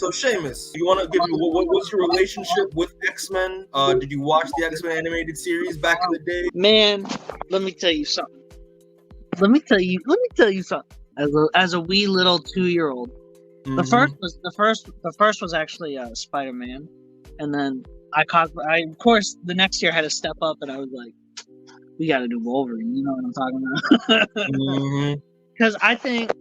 So Seamus, you want to give you what's your relationship with X-Men? Did you watch the X-Men animated series back in the day? Man, let me tell you something. Let me tell you something. As a wee little 2-year-old, the first was actually Spider-Man, and then I of course the next year had to step up, and I was like, we got to do Wolverine. You know what I'm talking about? Because I think,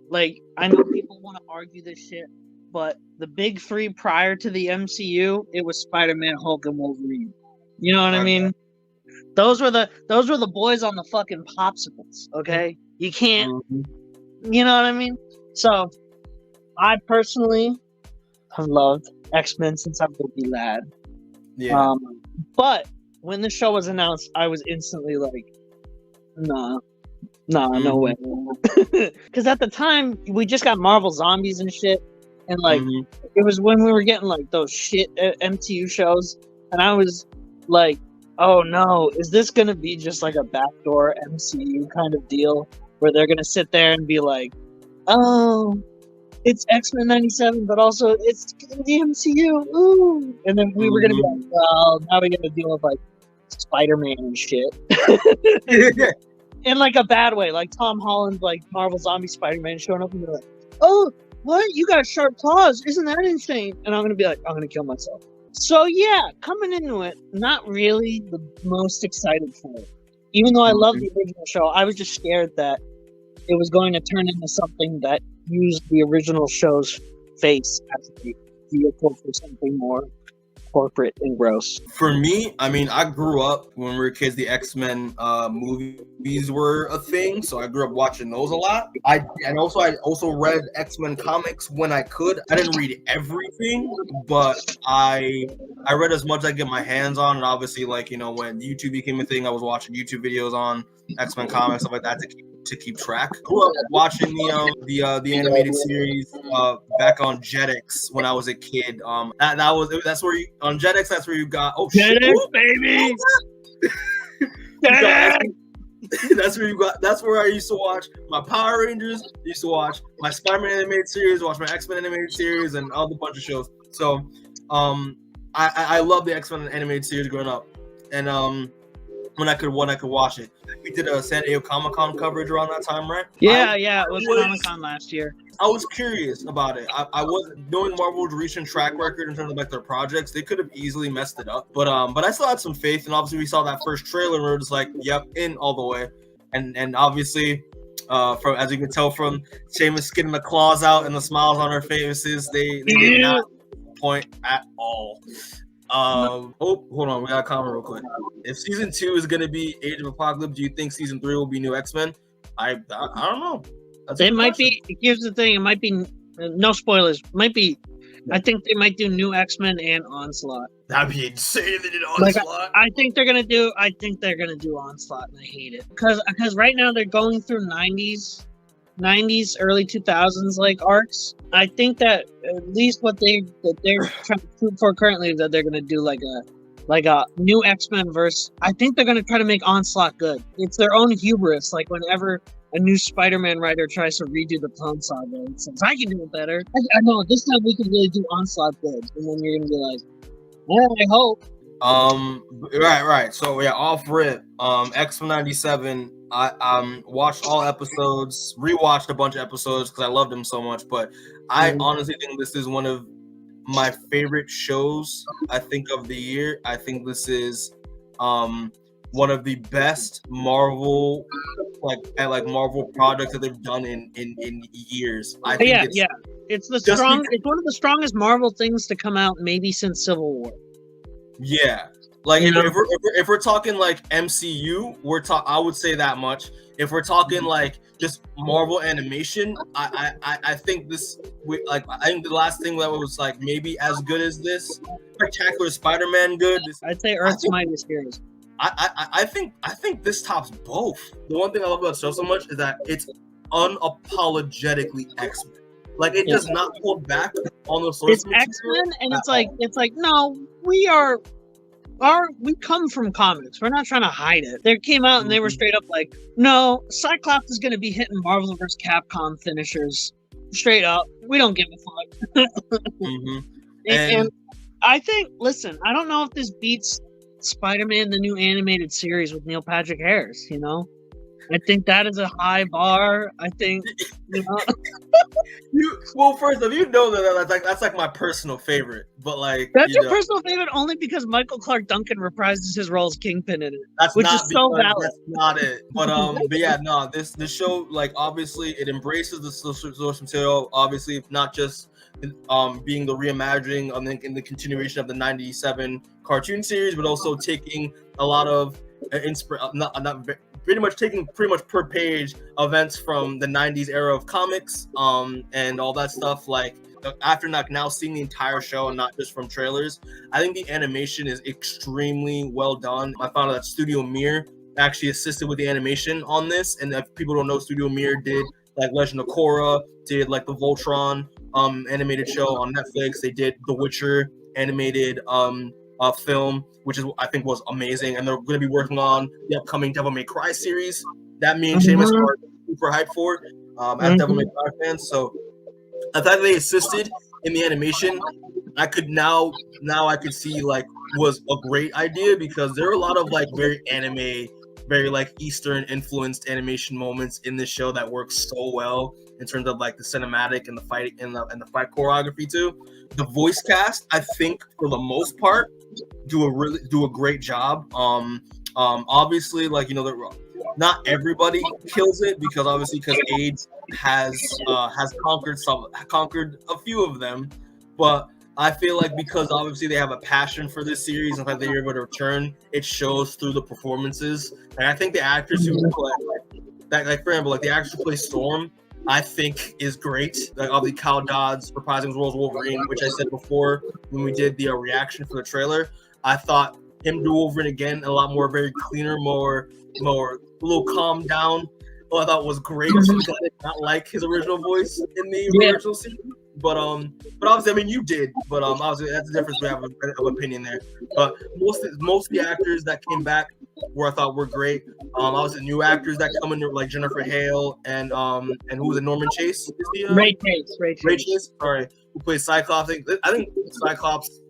like, I know people want to argue this shit, but the big three prior to the MCU, it was Spider-Man, Hulk, and Wolverine. You know what I mean? Those were the boys on the fucking popsicles. Okay, you can't. You know what I mean? So, I personally have loved X-Men since I was a wee lad. Yeah. But when the show was announced, I was instantly like, nah, no way. Because at the time, we just got Marvel Zombies and shit. And like, it was when we were getting like those shit MCU shows. And I was like, oh no, is this going to be just like a backdoor MCU kind of deal? Where they're going to sit there and be like, oh, it's X-Men 97, but also it's the MCU. Ooh. And then we were going to be like, well, now we got to deal with like Spider-Man and shit. In like a bad way. Like Tom Holland's like Marvel Zombie Spider-Man showing up and be like, oh, what? You got sharp claws. Isn't that insane? And I'm going to be like, I'm going to kill myself. So yeah, coming into it, not really the most excited for it. Even though I love the original show, I was just scared that it was going to turn into something that used the original show's face as a vehicle for something more corporate and gross. For me, I mean, I grew up when we were kids. The X-Men movies were a thing, so I grew up watching those a lot. I also read X-Men comics when I could. I didn't read everything, but I read as much as I get my hands on. And obviously, like, you know, when YouTube became a thing, I was watching YouTube videos on X-Men comics, stuff like that to keep track. Grew up watching the animated series back on Jetix when I was a kid. That's where you on Jetix. That's where you got Jetix, baby. That's where you got. That's where I used to watch my Power Rangers. Used to watch my Spider-Man animated series. Watch my X-Men animated series and all the bunch of shows. So, I love the X-Men animated series growing up, and when I could watch it. We did a San Diego Comic-Con coverage around that time, right? Yeah, it was Comic-Con last year. I was curious about it. I wasn't knowing Marvel's recent track record in terms of like their projects. They could have easily messed it up, but I still had some faith. And obviously, we saw that first trailer, and we were just like, "Yep, in all the way." And obviously, from as you can tell from Seamus getting the claws out and the smiles on our faces, they did not point at all. Hold on, we got a comment real quick. If season 2 is gonna be Age of Apocalypse, do you think season 3 will be new X-Men? I don't know. It might be. Here's the thing. It might be no spoilers. Might be. I think they might do new X-Men and Onslaught. That'd be insane if they did Onslaught. Like, I think they're gonna do Onslaught, and I hate it because right now they're going through 90s, early 2000s like arcs. I think that at least what they're trying to shoot for currently is that they're gonna do like a new X-Men verse. I think they're gonna try to make Onslaught good. It's their own hubris. Like whenever a new Spider-Man writer tries to redo the Clone Saga and says, I can do it better. I know this time we can really do Onslaught good. And then you're gonna be like, yeah, I hope. Right. So yeah, off rip. X-Men 97. I watched all episodes, rewatched a bunch of episodes because I loved them so much. But I honestly think this is one of my favorite shows, I think, of the year. I think this is one of the best Marvel Marvel projects that they've done in years. I think it's it's one of the strongest Marvel things to come out maybe since Civil War. Yeah. Like if we're talking like MCU, I would say that much. If we're talking like just Marvel animation, I think I think the last thing that was like maybe as good as this, Spectacular Spider-Man good. I'd say Earth's Mightiest Heroes. I think this tops both. The one thing I love about the show so much is that it's unapologetically X-Men. Like it does not hold back on the source. It's X-Men, and it's like no, we come from comics. We're not trying to hide it. They came out and they were straight up like, no, Cyclops is going to be hitting Marvel vs. Capcom finishers Straight up, we don't give a fuck. And I think, listen, I don't know if this beats Spider-Man, the new animated series with Neil Patrick Harris, you know? I think that is a high bar. I think, you know. Well, first off, you know that's like my personal favorite, but like that's your personal favorite only because Michael Clark Duncan reprises his role as Kingpin in it, which is so valid. That's not it. But yeah, no, this show, like, obviously it embraces the source material. Obviously, not just being the reimagining in the continuation of the '97 cartoon series, but also taking a lot of pretty much per page events from the 90s era of comics and all that stuff. Like, after now seeing the entire show and not just from trailers, I think the animation is extremely well done. I found out that Studio Mir actually assisted with the animation on this, and if people don't know, Studio Mir did like Legend of Korra, did like the Voltron animated show on Netflix. They did The Witcher animated film, which is I think was amazing, and they're going to be working on the upcoming Devil May Cry series that me and Seamus are super hyped for as Devil May Cry fans. So the fact that they assisted in the animation, I could now I could see like was a great idea, because there are a lot of like very anime, very like Eastern influenced animation moments in this show that work so well in terms of like the cinematic and the fight and the fight choreography too. The voice cast, I think, for the most part, do a great job. Obviously, like, you know, not everybody kills it, because AIDS has conquered a few of them, but I feel like because obviously they have a passion for this series and that they're able to return, it shows through the performances. And I think the actors who play, like for example, like the actor who plays Storm, I think is great. Like all the Kyle Dodds reprising his role as Wolverine, which I said before when we did the reaction for the trailer. I thought him do Wolverine again, a lot more very cleaner, more a little calmed down. I thought was great. I did not like his original voice in the original season. But obviously, I mean, you did. But obviously, that's the difference. We have of opinion there. But most of the actors that came back I thought were great. Obviously, new actors that come in like Jennifer Hale and who was it? Norman Chase? Ray Chase. Sorry, who plays Cyclops? I think Cyclops,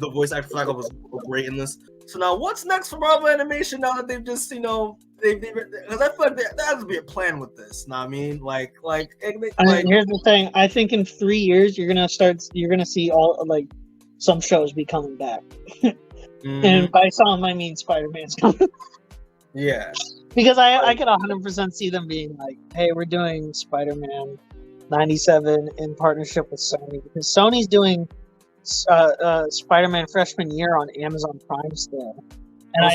the voice actor for Cyclops was great in this. So now, what's next for Marvel Animation? Now that they've just, you know, because I feel like there has to be a plan with this. Know what I mean? Like here's the thing. I think in 3 years you're gonna see all like some shows be coming back. And by some I mean Spider-Man's coming. Yeah. Because I could 100% see them being like, hey, we're doing Spider-Man 97 in partnership with Sony, because Sony's doing Spider-Man freshman year on Amazon Prime still. And I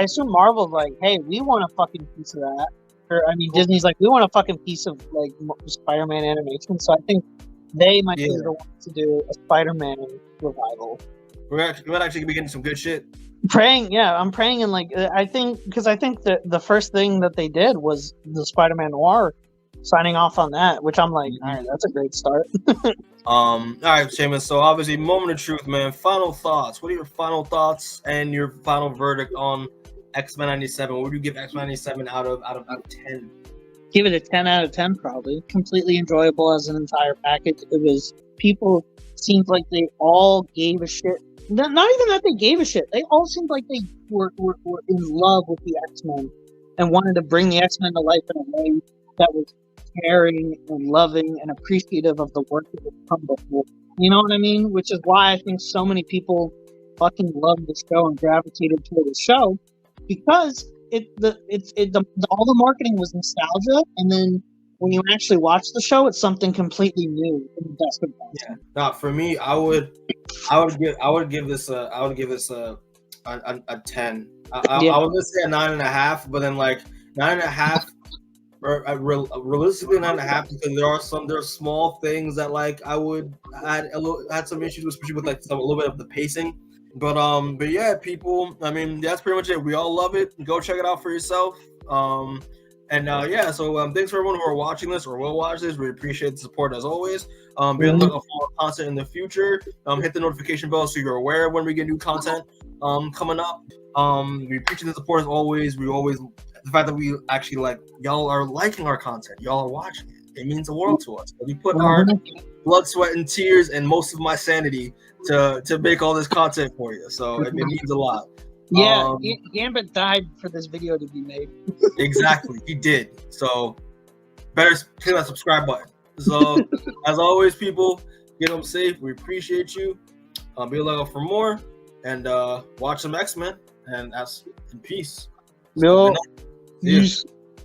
assume Marvel's like, hey, we want a fucking piece of that. Or I mean, Disney's like, we want a fucking piece of like Spider-Man animation. So I think they might be the ones to do a Spider-Man revival. We're actually be getting some good shit. I'm praying, and like I think that the first thing that they did was the Spider-Man Noir, signing off on that, which I'm like, all right, that's a great start. All right, Seamus. So obviously, moment of truth, man. Final thoughts. What are your final thoughts and your final verdict on X-Men 97? What would you give X-Men 97 out of 10? Give it a 10 out of 10, probably. Completely enjoyable as an entire package. It was, people seemed like they all gave a shit. Not even that they gave a shit. They all seemed like they were in love with the X-Men and wanted to bring the X-Men to life in a way that was caring and loving and appreciative of the work that had come before. You know what I mean? Which is why I think so many people fucking loved the show and gravitated toward the show, because all the marketing was nostalgia, and then when you actually watch the show, it's something completely new in the best of times. Yeah. Now, for me, I would give this a 10. I was gonna say a 9.5, but then like 9.5. Or realistically 9.5, because there are small things that like I would had some issues with, especially with like a little bit of the pacing. But yeah, people. I mean, that's pretty much it. We all love it. Go check it out for yourself. Yeah. So thanks for everyone who are watching this or will watch this. We appreciate the support as always. Be on the lookout for more content in the future. Hit the notification bell so you're aware when we get new content coming up. We appreciate the support as always. The fact that we actually like y'all are liking our content, y'all are watching it. it means the world to us. We put our blood, sweat, and tears, and most of my sanity to make all this content for you. So it means a lot. Yeah, Gambit died for this video to be made. Exactly, he did. So better hit that subscribe button. So as always, people, get them safe. We appreciate you. Be looking for more and watch some X-Men. And that's in peace. No. So,